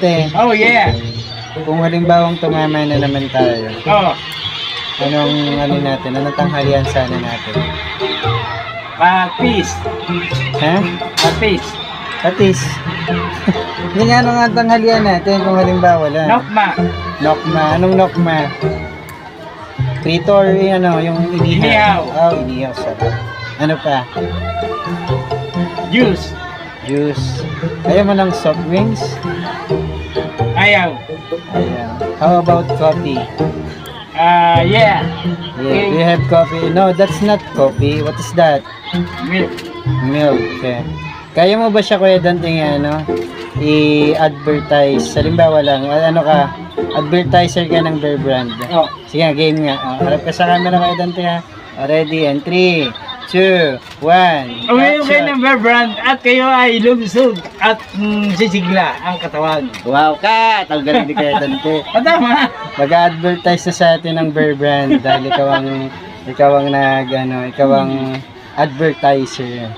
Dante, Oh, yeah. kung halimbawang tumama na naman tayo, Oh, anong ano natin, anong tanghalian sana natin? peace. Ha? Peace. Patis. Hindi nga ano nga ang tanghalian natin kung halimbawa lang. Nokma. Nokma. Anong nokma? Prito or ano, yung inihaw? Inihaw. Oh, inihaw. Sarap. Ano pa? Juice. Juice. Ayaw mo ng soft drinks? Ayaw. Ayaw. How about coffee? Yeah. Yeah. Do you have coffee? No, that's not coffee. What is that? Milk. Milk. Okay. Kaya mo ba siya, Kuya Dante, ano, i-advertise? Halimbawa lang, ano ka, advertiser ka ng Bear Brand. Oh. Sige nga, game nga. Harap ka sa camera, Kuya Dante, ha. Ready, and 3, 2, 1. Umayon kayo ng Bear Brand at kayo ay lulusog at sisigla ang katawan. Wow ka! Tanggalin ni Kuya Dante. Tama. Mag-advertise na sa atin ng Bear Brand dahil ikaw ang advertiser.